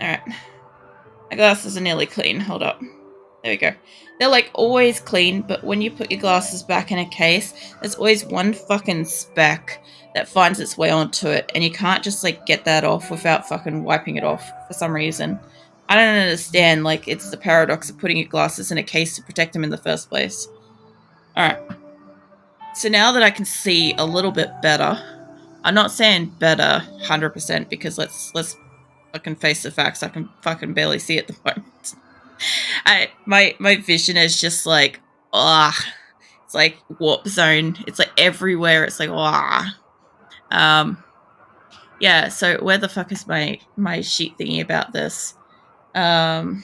Alright. My glasses are nearly clean. Hold up. There we go. They're like always clean, but when you put your glasses back in a case, there's always one fucking speck that finds its way onto it, and you can't just like get that off without fucking wiping it off for some reason. I don't understand. Like, it's the paradox of putting your glasses in a case to protect them in the first place. Alright. So now that I can see a little bit better, I'm not saying better 100% because let's fucking face the facts. I can fucking barely see at the moment. My vision is just like, it's like warp zone. It's like everywhere. It's like, yeah. So where the fuck is my sheet thingy about this? Come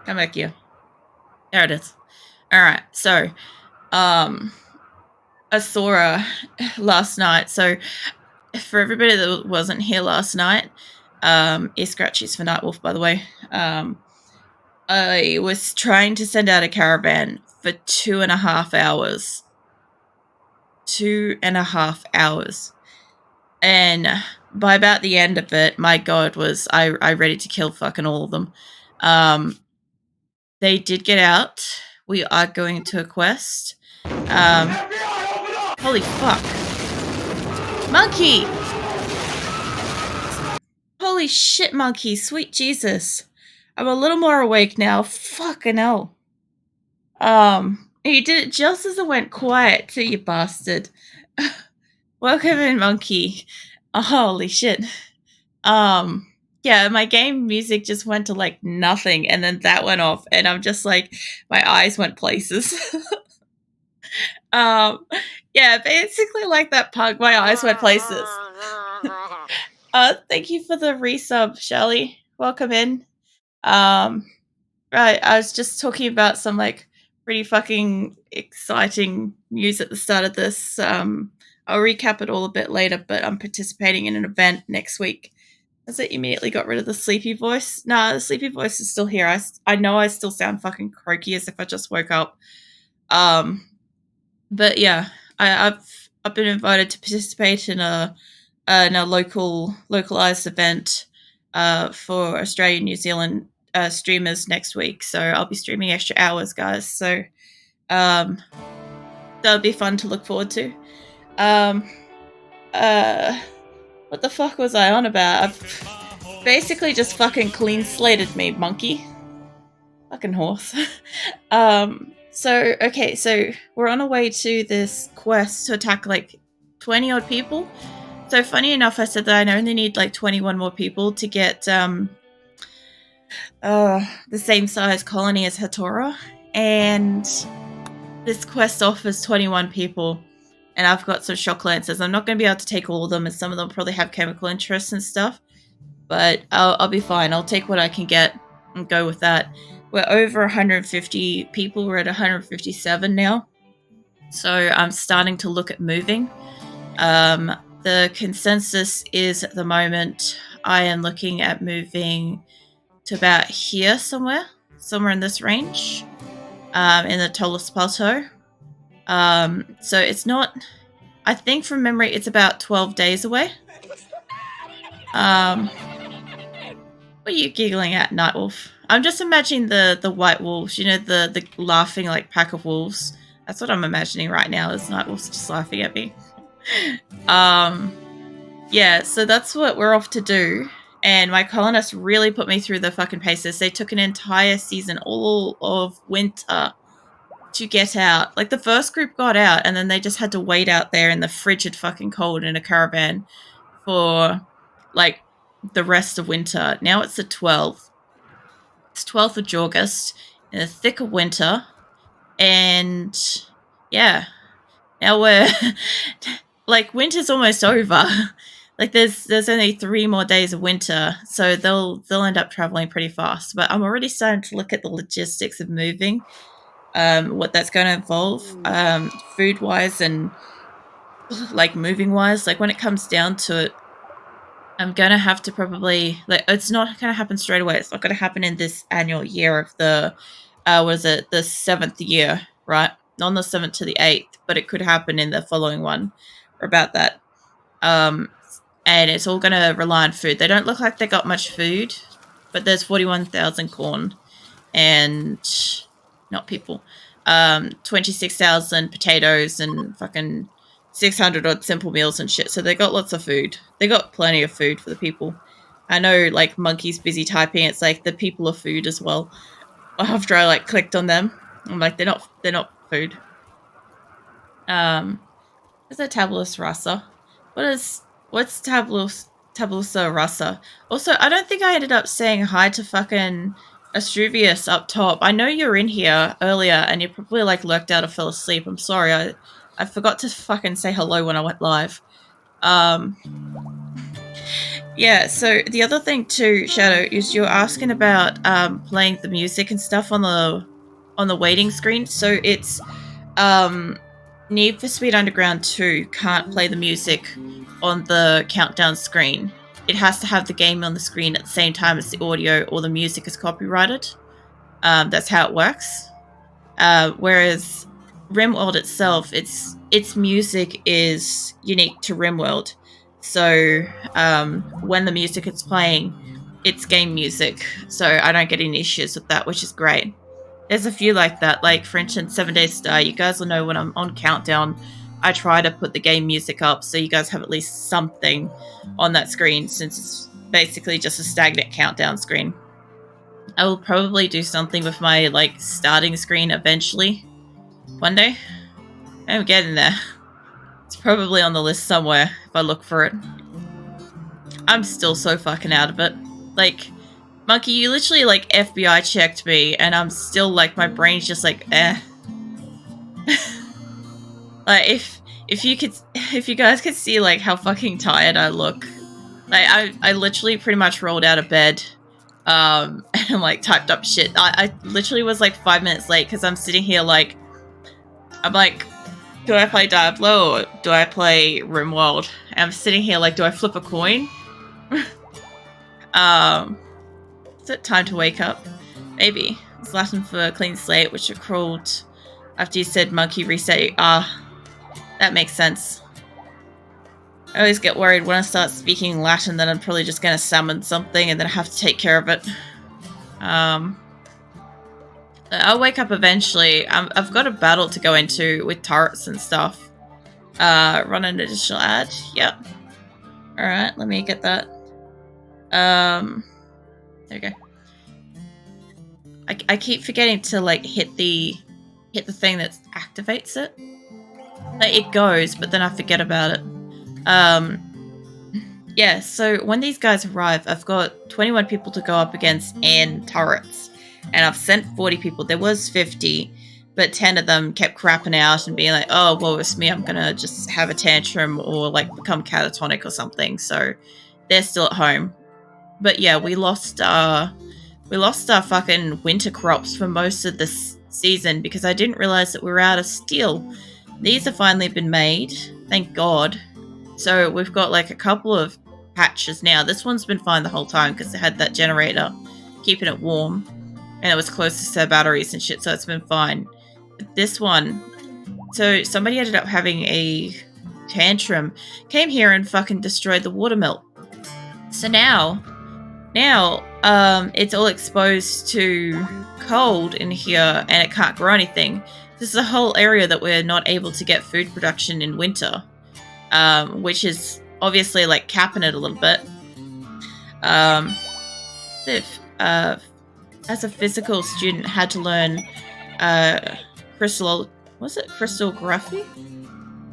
back here. There it is. All right. So, Asora last night. So for everybody that wasn't here last night, ear scratchies for Nightwolf, by the way. I was trying to send out a caravan for 2.5 hours. 2.5 hours. And by about the end of it, my god, was I ready to kill fucking all of them. They did get out. We are going to a quest. Holy fuck. Monkey! Holy shit, monkey. Sweet Jesus. I'm a little more awake now. Fucking hell. You did it just as it went quiet too, you bastard. Welcome in, monkey. Oh, holy shit. Yeah, my game music just went to like nothing, and then that went off, and I'm just like, my eyes went places. Yeah, basically like that pug, my eyes went places. Thank you for the resub, Shelly. Welcome in. Right, I was just talking about some like pretty fucking exciting news at the start of this. I'll recap it all a bit later, but I'm participating in an event next week. Has it immediately got rid of the sleepy voice? No, the sleepy voice is still here. I know I still sound fucking croaky as if I just woke up. But yeah, I've been invited to participate in a localized event for Australia, New Zealand streamers next week. So I'll be streaming extra hours, guys. So that'll be fun to look forward to. What the fuck was I on about? I've basically just fucking clean slated me, monkey. Fucking horse. So we're on our way to this quest to attack like 20 odd people. So funny enough, I said that I only need like 21 more people to get the same size colony as Hatora, and this quest offers 21 people, and I've got some shock lancers. I'm not going to be able to take all of them, and some of them probably have chemical interests and stuff, but I'll be fine. I'll take what I can get and go with that. We're over 150 people. We're at 157 now, so I'm starting to look at moving. The consensus is at the moment I am looking at moving to about here somewhere in this range, in the tallest plateau. So it's not, I think from memory it's about 12 days away. What are you giggling at, Nightwolf? I'm just imagining the white wolves, you know, the laughing like pack of wolves. That's what I'm imagining right now, is Nightwolf's just laughing at me. Yeah, so that's what we're off to do. And my colonists really put me through the fucking paces. They took an entire season, all of winter, to get out. Like, the first group got out, and then they just had to wait out there in the frigid fucking cold in a caravan for, like, the rest of winter. Now it's the 12th. It's 12th of August, in the thick of winter. And, yeah. Now we're... like, winter's almost over. Like, there's only 3 more days of winter, so they'll end up traveling pretty fast. But I'm already starting to look at the logistics of moving, what that's going to involve, food-wise and, like, moving-wise. Like, when it comes down to it, I'm going to have to probably, like, it's not going to happen straight away. It's not going to happen in this annual year of the, the 7th year, right? Not on the 7th to the 8th, but it could happen in the following one, or about that. And it's all going to rely on food. They don't look like they got much food, but there's 41,000 corn and not people. 26,000 potatoes and fucking 600 odd simple meals and shit. So they got lots of food. They got plenty of food for the people. I know, like, Monkey's busy typing. It's like the people of food as well. After I like clicked on them, I'm like, they're not food. Is that tabulous rasa? What's tabulosa rasa? Also, I don't think I ended up saying hi to fucking Astruvius up top. I know you're in here earlier and you probably like lurked out or fell asleep. I'm sorry. I forgot to fucking say hello when I went live. Yeah, so the other thing too, Shadow, is you're asking about playing the music and stuff on the waiting screen. So it's Need for Speed Underground 2 can't play the music on the countdown screen. It has to have the game on the screen at the same time as the audio or the music is copyrighted. That's how it works. Whereas RimWorld itself, its music is unique to RimWorld. So when the music is playing, it's game music. So I don't get any issues with that, which is great. There's a few like that. Like, for instance, 7 Days to Die. You guys will know when I'm on Countdown, I try to put the game music up so you guys have at least something on that screen, since it's basically just a stagnant countdown screen. I will probably do something with my, like, starting screen eventually. One day. I'm getting there. It's probably on the list somewhere if I look for it. I'm still so fucking out of it. Like, Monkey, you literally, like, FBI checked me, and I'm still, like, my brain's just like, eh. Like, if you guys could see, like, how fucking tired I look. Like, I literally pretty much rolled out of bed, and like, typed up shit. I literally was, like, 5 minutes late, because I'm sitting here, like, I'm like, do I play Diablo, or do I play RimWorld? And I'm sitting here, like, do I flip a coin? Is it time to wake up? Maybe. It's Latin for clean slate, which are crawled after you said monkey reset. That makes sense. I always get worried when I start speaking Latin that I'm probably just going to summon something and then I have to take care of it. I'll wake up eventually. I've got a battle to go into with turrets and stuff. Run an additional ad. Yep. Alright, let me get that. There we go. I keep forgetting to, like, hit the thing that activates it. Like, it goes, but then I forget about it. Yeah, so when these guys arrive, I've got 21 people to go up against and turrets. And I've sent 40 people. There was 50, but 10 of them kept crapping out and being like, oh, well, it's me. I'm going to just have a tantrum or, like, become catatonic or something. So they're still at home. But yeah, we lost our fucking winter crops for most of this season because I didn't realize that we were out of steel. These have finally been made, thank God. So we've got, like, a couple of patches now. This one's been fine the whole time because it had that generator keeping it warm, and it was closest to their batteries and shit, so it's been fine. But this one, so somebody ended up having a tantrum, came here and fucking destroyed the watermill. So now it's all exposed to cold in here and it can't grow anything. This is a whole area that we're not able to get food production in winter, which is obviously, like, capping it a little bit. As a physical student, had to learn crystallography?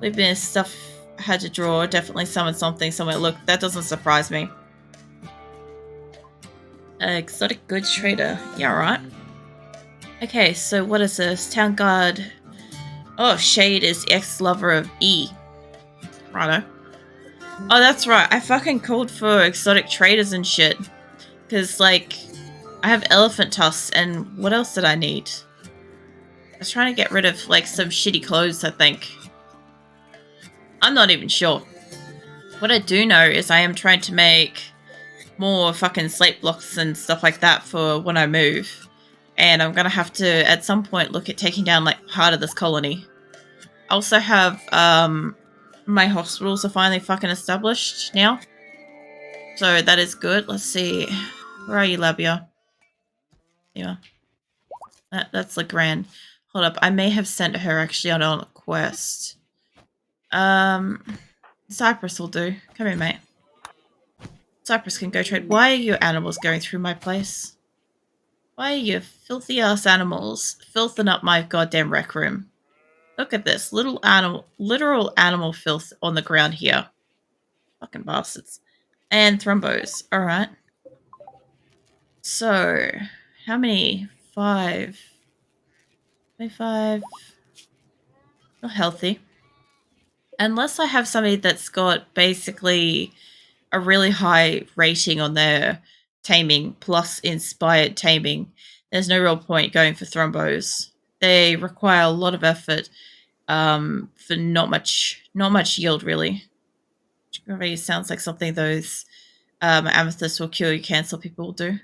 We've been stuff had to draw, definitely summon something somewhere. Look, that doesn't surprise me. Exotic goods trader. Yeah, right. Okay, so what is this? Town guard. Oh, Shade is ex-lover of E. Righto. Oh, that's right. I fucking called for exotic traders and shit. Because, like, I have elephant tusks, and what else did I need? I was trying to get rid of, like, some shitty clothes, I think. I'm not even sure. What I do know is I am trying to make more fucking slate blocks and stuff like that for when I move. And I'm gonna have to, at some point, look at taking down, like, part of this colony. I also have, my hospitals are finally fucking established now. So that is good. Let's see. Where are you, Labia? Yeah. That's Legrand. Hold up, I may have sent her actually on a quest. Cypress will do. Come here, mate. Cypress can go trade. Why are your animals going through my place? Why are you filthy ass animals filthing up my goddamn rec room? Look at this. Literal animal filth on the ground here. Fucking bastards. And thrombos. Alright. So, how many? 5. 5. Not healthy. Unless I have somebody that's got basically a really high rating on their taming plus inspired taming, there's no real point going for thrombos. They require a lot of effort for not much yield really. Which sounds like something those amethyst will cure you cancel people will do.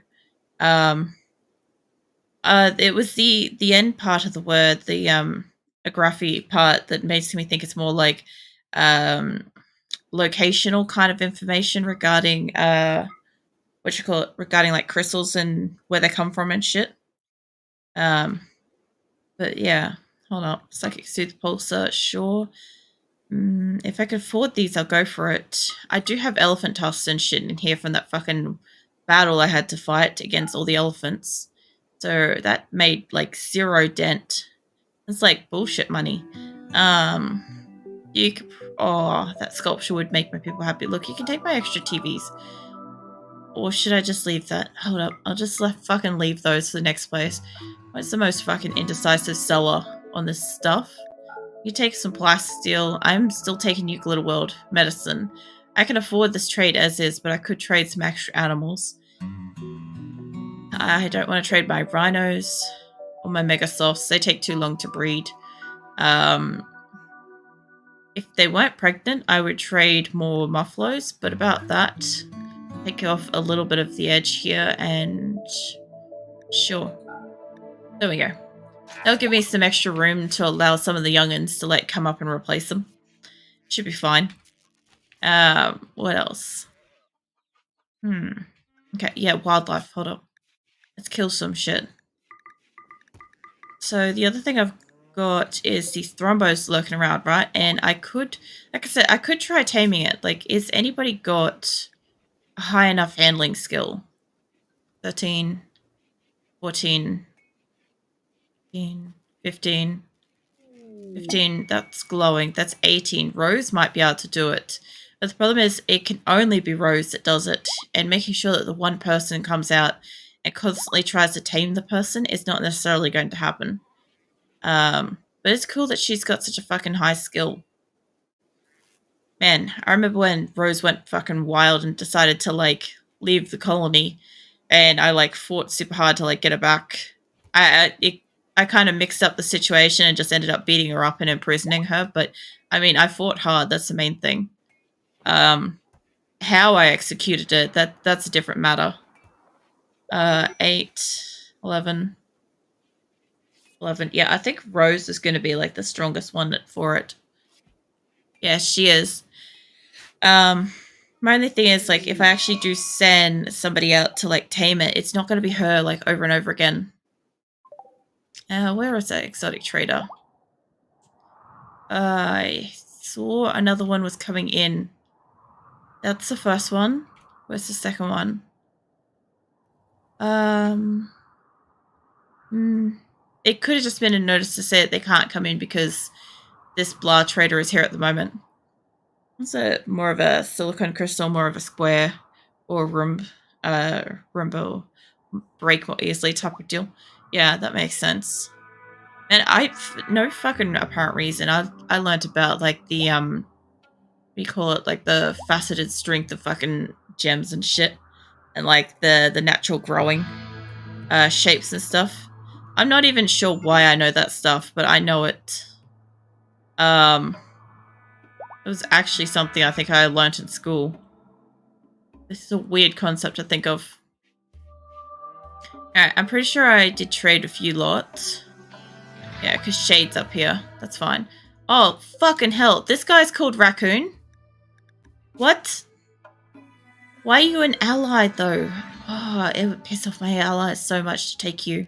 It was the end part of the word, the agraphy part that makes me think it's more like locational kind of information regarding regarding like crystals and where they come from and shit. But yeah, hold up. Psychic Soothe Pulsar, sure. If I could afford these, I'll go for it. I do have elephant tusks and shit in here from that fucking battle I had to fight against all the elephants. So that made like 0 dent. It's like bullshit money. You could, oh, that sculpture would make my people happy. Look, you can take my extra TVs. Or should I just leave that? Hold up, I'll just fucking leave those for the next place. What's the most fucking indecisive seller on this stuff? You take some plasteel. I'm still taking you Glitter World medicine. I can afford this trade as is, but I could trade some extra animals. I don't want to trade my rhinos or my megasofts. They take too long to breed. If they weren't pregnant, I would trade more mufflos, but about that, take off a little bit of the edge here and sure. There we go. That'll give me some extra room to allow some of the young'uns to like come up and replace them. Should be fine. What else? Okay, yeah, wildlife. Hold up. Let's kill some shit. So the other thing I've got is these thrombos lurking around, right? And I could, like I said, I could try taming it. Like, is anybody got a high enough handling skill? 13, 14, 15, 15, 15. That's glowing. That's 18. Rose might be able to do it. But the problem is it can only be Rose that does it. And making sure that the one person comes out and constantly tries to tame the person is not necessarily going to happen. But it's cool that she's got such a fucking high skill. Man, I remember when Rose went fucking wild and decided to, like, leave the colony. And I, like, fought super hard to, like, get her back. I kind of mixed up the situation and just ended up beating her up and imprisoning her. But, I mean, I fought hard. That's the main thing. How I executed it, that's a different matter. 8, 11. 11. Yeah, I think Rose is going to be, like, the strongest one for it. Yeah, she is. My only thing is, like, if I actually do send somebody out to, like, tame it, it's not going to be her, like, over and over again. Where is that exotic trader? I saw another one was coming in. That's the first one. Where's the second one? It could have just been a notice to say that they can't come in because this blah trader is here at the moment. It's more of a silicon crystal, more of a square, or rumble break more easily type of deal. Yeah, that makes sense. And no fucking apparent reason. I learned about like the we call it like the faceted strength of fucking gems and shit, and like the natural growing shapes and stuff. I'm not even sure why I know that stuff, but I know it. It was actually something I think I learnt in school. This is a weird concept to think of. Alright, I'm pretty sure I did trade a few lots. Yeah, because Shade's up here. That's fine. Oh, fucking hell. This guy's called Raccoon? What? Why are you an ally, though? Oh, it would piss off my allies so much to take you.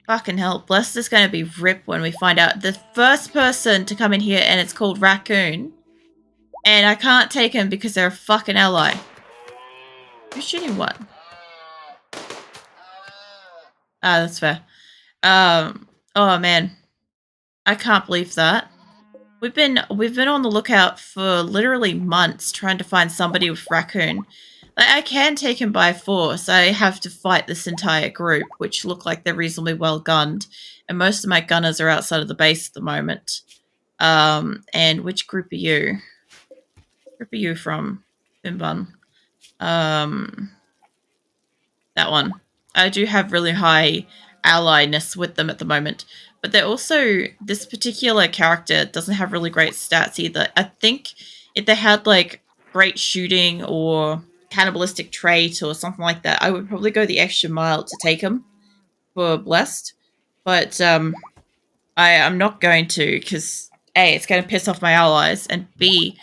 Fucking hell. Blessed is going to be ripped when we find out. The first person to come in here and it's called Raccoon. And I can't take him because they're a fucking ally. Who's shooting what? Ah, that's fair. Oh man. I can't believe that. We've been on the lookout for literally months trying to find somebody with Raccoon. Like, I can take him by force. I have to fight this entire group, which look like they're reasonably well gunned. And most of my gunners are outside of the base at the moment. And which group are you? Group are you from? Finbum. That one. I do have really high alliedness with them at the moment. But they're also, this particular character doesn't have really great stats either. I think if they had like great shooting or cannibalistic trait or something like that, I would probably go the extra mile to take him for Blessed. But I'm not going to because A, it's going to piss off my allies, and B,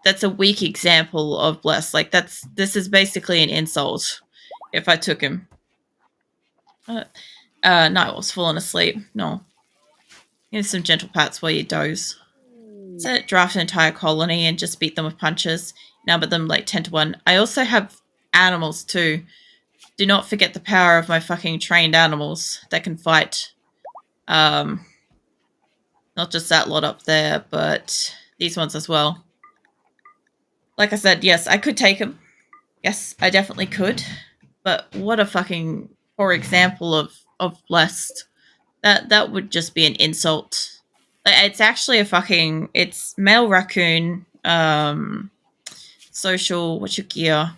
that's a weak example of Blessed. Like this is basically an insult if I took him. No, I was falling asleep. No. Here's some gentle pats while you doze. So draft an entire colony and just beat them with punches. Number them like 10 to 1. I also have animals too. Do not forget the power of my fucking trained animals that can fight. Not just that lot up there, but these ones as well. Like I said, yes, I could take them. Yes, I definitely could. But what a fucking poor example of Blessed. That would just be an insult. It's actually a fucking... It's male raccoon, social, what's your gear?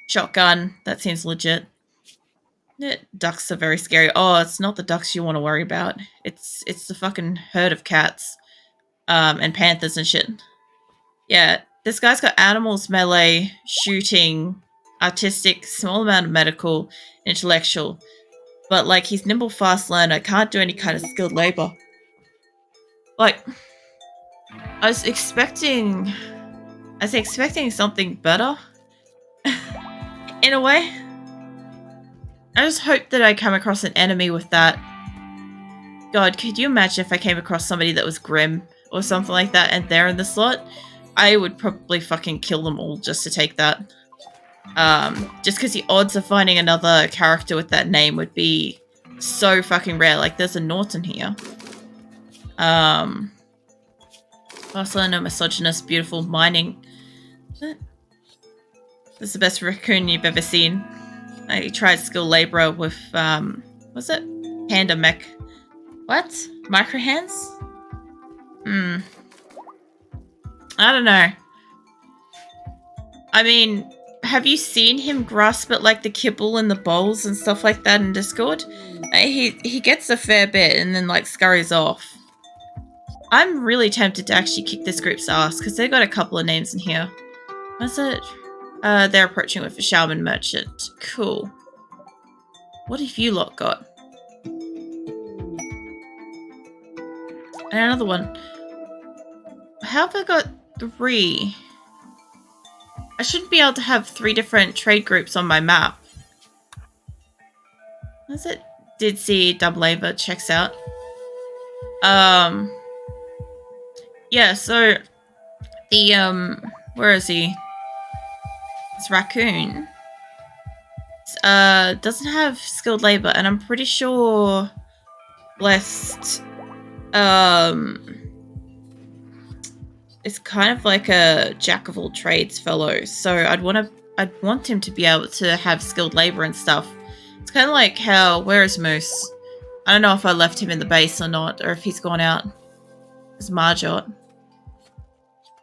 Shotgun, that seems legit. Ducks are very scary. Oh, it's not the ducks you want to worry about. It's the fucking herd of cats. And panthers and shit. Yeah, this guy's got animals, melee, shooting, artistic, small amount of medical, intellectual. But, like, he's nimble, fast learner, can't do any kind of skilled labor. Like, I was expecting something better. In a way. I just hope that I come across an enemy with that. God, could you imagine if I came across somebody that was Grimm or something like that and they're in the slot? I would probably fucking kill them all just to take that. Just because the odds of finding another character with that name would be so fucking rare. Like, there's a Norton here. Barcelona, misogynist, beautiful, mining. This is the best raccoon you've ever seen. I tried skilled labourer with, what's it? Panda mech. What? Micro hands? I don't know. I mean, have you seen him grasp at like the kibble and the bowls and stuff like that in Discord? He gets a fair bit and then like scurries off. I'm really tempted to actually kick this group's ass because they've got a couple of names in here. What's it? They're approaching with a shaman merchant. Cool. What have you lot got? And another one. How have I got 3? I shouldn't be able to have 3 different trade groups on my map. What's it? Did see double Ava checks out. Yeah, so the where is he? It's Raccoon. Doesn't have skilled labor, and I'm pretty sure Blessed it's kind of like a jack of all trades fellow. So I'd want him to be able to have skilled labor and stuff. It's kind of like how, where is Moose? I don't know if I left him in the base or not, or if he's gone out. It's Marjot.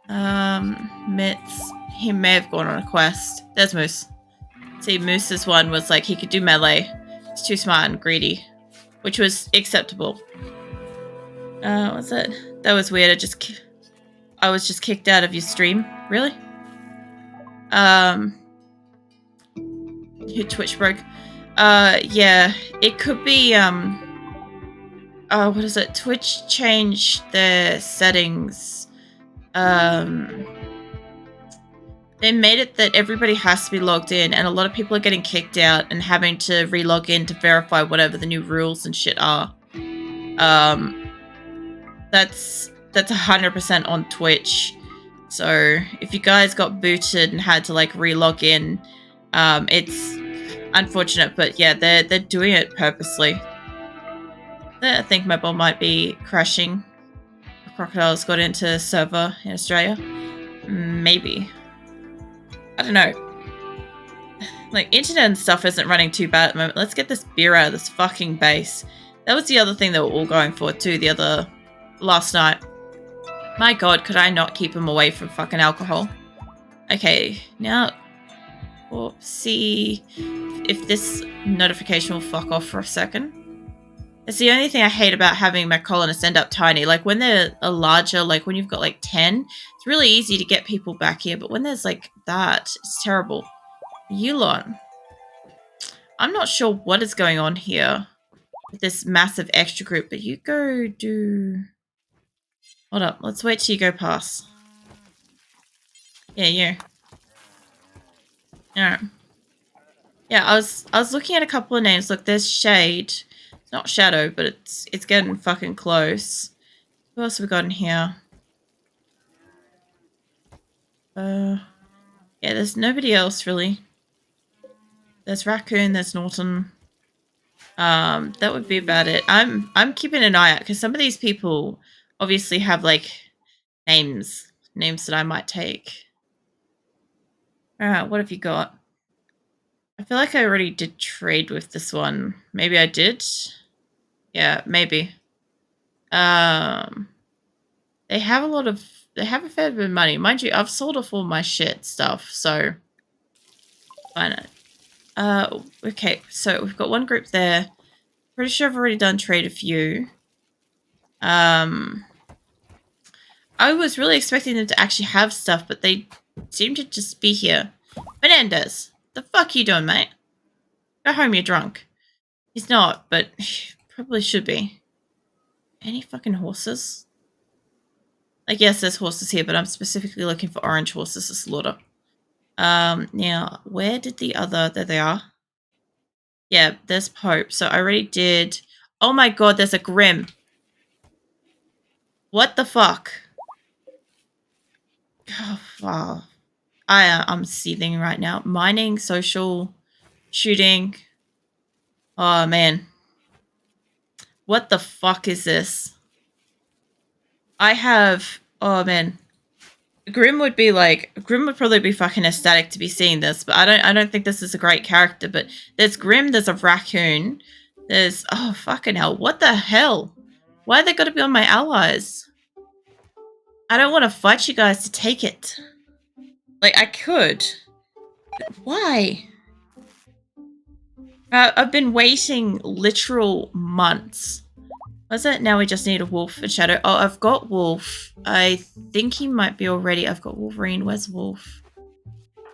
Mitz. He may have gone on a quest. There's Moose. See, Moose's one was like he could do melee. He's too smart and greedy, which was acceptable. What's it? That was weird. I was just kicked out of your stream. Really? Your Twitch broke. Yeah, it could be, what is it? Twitch changed their settings. They made it that everybody has to be logged in, and a lot of people are getting kicked out and having to re-log in to verify whatever the new rules and shit are. That's 100% on Twitch. So if you guys got booted and had to like re-log in, it's unfortunate, but yeah, they're doing it purposely. I think my ball might be crashing. The crocodiles got into a server in Australia. Maybe. I don't know. Like, internet and stuff isn't running too bad at the moment. Let's get this beer out of this fucking base. That was the other thing they were all going for too, last night. My god, could I not keep them away from fucking alcohol? Okay, now we'll see if this notification will fuck off for a second. It's the only thing I hate about having my colonists end up tiny. Like, when they're a larger, like when you've got like 10, it's really easy to get people back here. But when there's like that, it's terrible. Yulon. I'm not sure what is going on here with this massive extra group, but you go do... Hold up, let's wait till you go past. Yeah, you. Alright. Yeah, I was looking at a couple of names. Look, there's Shade. It's not Shadow, but it's getting fucking close. Who else have we got in here? Yeah, there's nobody else really. There's Raccoon, there's Norton. That would be about it. I'm keeping an eye out because some of these people obviously have like names that I might take. Alright, what have you got? I feel like I already did trade with this one. Maybe I did? Yeah, maybe. They have a fair bit of money. Mind you, I've sold off all my shit stuff, so fine. Okay, so we've got one group there. Pretty sure I've already done trade a few. I was really expecting them to actually have stuff, but they seem to just be here. Menendez, the fuck you doing, mate? Go home, you're drunk. He's not, but probably should be. Any fucking horses? Like, yes, there's horses here, but I'm specifically looking for orange horses to slaughter. Now, where did the other... There they are. Yeah, there's Pope. So I already did... Oh my god, there's a Grimm. What the fuck? Oh, wow. I'm seething right now. Mining, social, shooting. Oh, man. What the fuck is this? I have... Oh, man. Grimm would probably be fucking ecstatic to be seeing this, but I don't think this is a great character. But there's Grimm, there's a Raccoon, there's... Oh, fucking hell. What the hell? Why they gotta be on my allies? I don't want to fight you guys to take it. Like, I could. But why? I've been waiting literal months. Was it? Now we just need a Wolf and Shadow. Oh, I've got Wolf. I think he might be already. I've got Wolverine. Where's Wolf?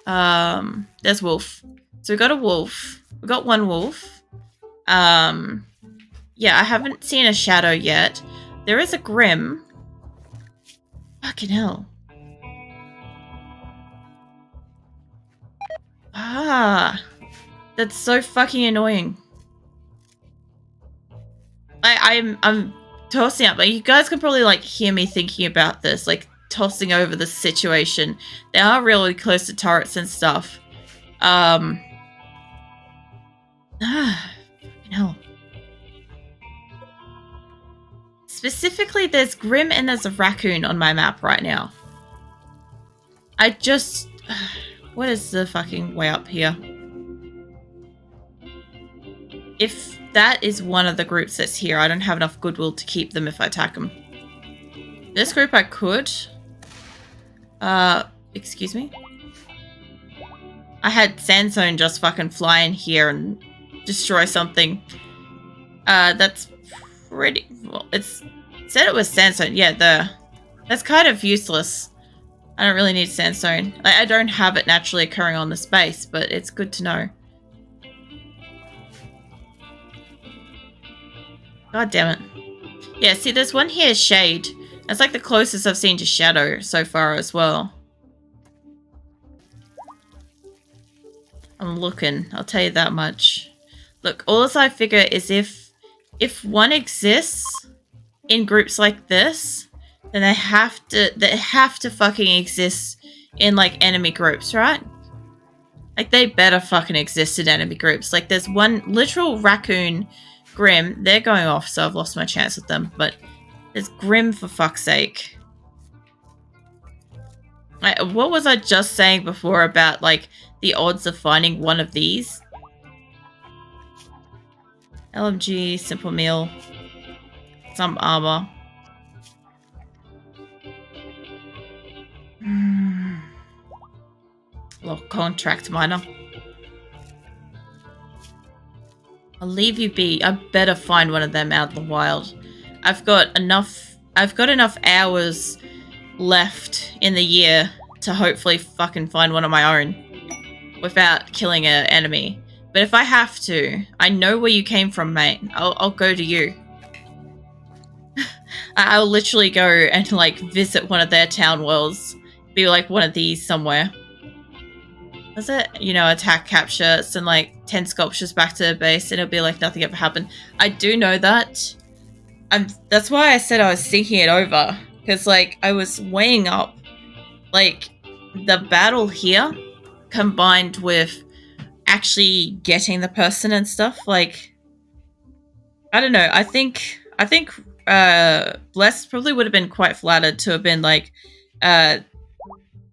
There's Wolf. So we got a Wolf. We got one Wolf. Yeah, I haven't seen a Shadow yet. There is a Grimm. Fucking hell. Ah. That's so fucking annoying. I'm tossing up. Like, you guys can probably like hear me thinking about this, like tossing over the situation. They are really close to turrets and stuff. Fucking hell. Specifically, there's Grimm and there's a Raccoon on my map right now. I just... What is the fucking way up here? If that is one of the groups that's here, I don't have enough goodwill to keep them if I attack them. This group I could. Excuse me? I had Sandzone just fucking fly in here and destroy something. That's pretty... Well, it said it was Sandzone. Yeah, that's kind of useless. I don't really need Sandstone. I don't have it naturally occurring on this base, but it's good to know. God damn it. Yeah, see, there's one here, Shade. That's like the closest I've seen to Shadow so far as well. I'm looking. I'll tell you that much. Look, all I figure is if one exists in groups like this, then they have to fucking exist in like enemy groups, right? Like they better fucking exist in enemy groups. Like there's one literal raccoon Grimm. They're going off, so I've lost my chance with them. But there's Grimm for fuck's sake. What was I just saying before about like the odds of finding one of these? LMG, simple meal, some armor. Look, contract miner. I'll leave you be. I better find one of them out in the wild. I've got enough hours left in the year to hopefully fucking find one of my own without killing an enemy. But if I have to, I know where you came from, mate. I'll go to you. I'll literally go and like visit one of their town worlds. Be like one of these somewhere. Was it? You know, attack, capture, send like 10 sculptures back to the base and it'll be like nothing ever happened. I do know that. That's why I said I was thinking it over. Because like I was weighing up like the battle here combined with actually getting the person and stuff. Like, I don't know. I think Bless probably would have been quite flattered to have been like, I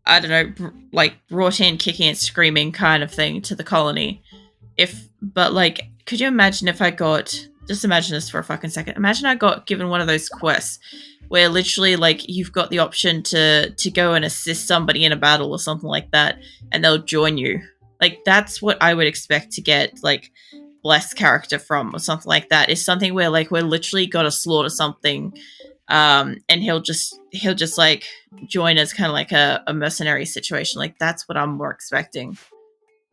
don't know, like brought in kicking and screaming kind of thing to the colony. But like, could you imagine if I got, just imagine this for a fucking second. Imagine I got given one of those quests where literally like you've got the option to go and assist somebody in a battle or something like that and they'll join you. Like that's what I would expect to get like Bless character from or something like that. Is something where like we're literally gotta slaughter something and he'll just like join as kind of like a mercenary situation. Like that's what I'm more expecting.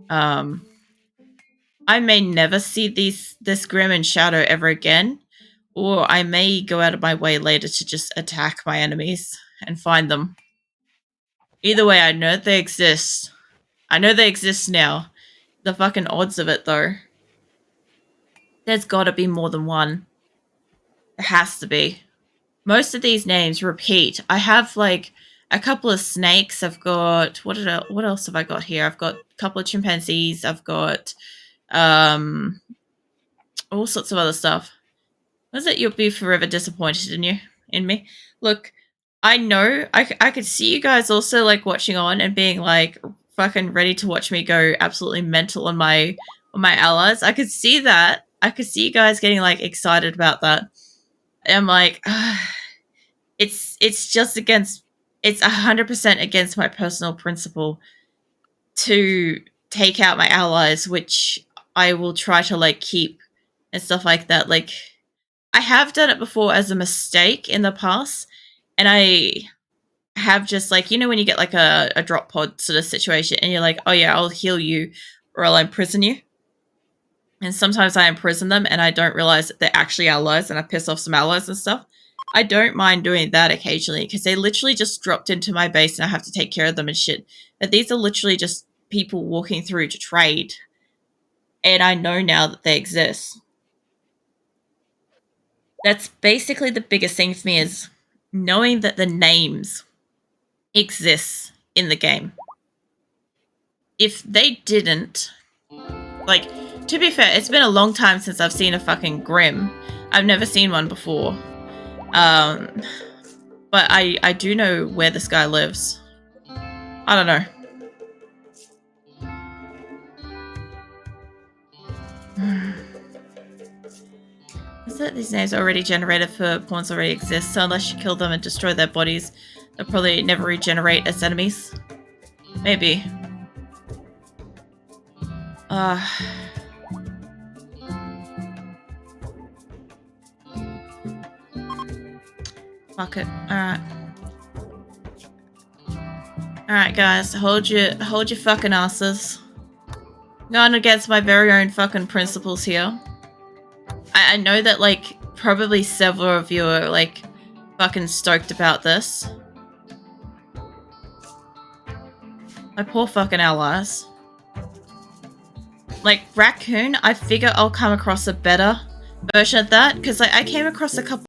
I may never see this Grimm and Shadow ever again, or I may go out of my way later to just attack my enemies and find them. Either way, I know they exist. I know they exist now. The fucking odds of it, though. There's gotta be more than one. There has to be. Most of these names repeat. I have like a couple of snakes. I've got what else have I got here? I've got a couple of chimpanzees. I've got all sorts of other stuff. Was it you'll be forever disappointed in me? Look, I know I could see you guys also like watching on and being like fucking ready to watch me go absolutely mental on my allies. I could see that. I could see you guys getting like excited about that. And I'm like, it's just against, it's 100% against my personal principle to take out my allies, which I will try to like keep and stuff like that. Like I have done it before as a mistake in the past, and I have just like, you know, when you get like a drop pod sort of situation and you're like, oh yeah, I'll heal you or I'll imprison you. And sometimes I imprison them and I don't realize that they're actually allies and I piss off some allies and stuff. I don't mind doing that occasionally because they literally just dropped into my base and I have to take care of them and shit. But these are literally just people walking through to trade. And I know now that they exist. That's basically the biggest thing for me is knowing that the names exist in the game. If they didn't, like, to be fair, it's been a long time since I've seen a fucking Grimm. I've never seen one before. But I do know where this guy lives. I don't know. Is it these names already generated for pawns already exist, so unless you kill them and destroy their bodies, they'll probably never regenerate as enemies. Maybe. Fuck it. Alright. Alright guys, hold your fucking asses. Going against my very own fucking principles here. I know that like probably several of you are like fucking stoked about this. My poor fucking allies. like raccoon, I figure I'll come across a better version of that because like I came across a couple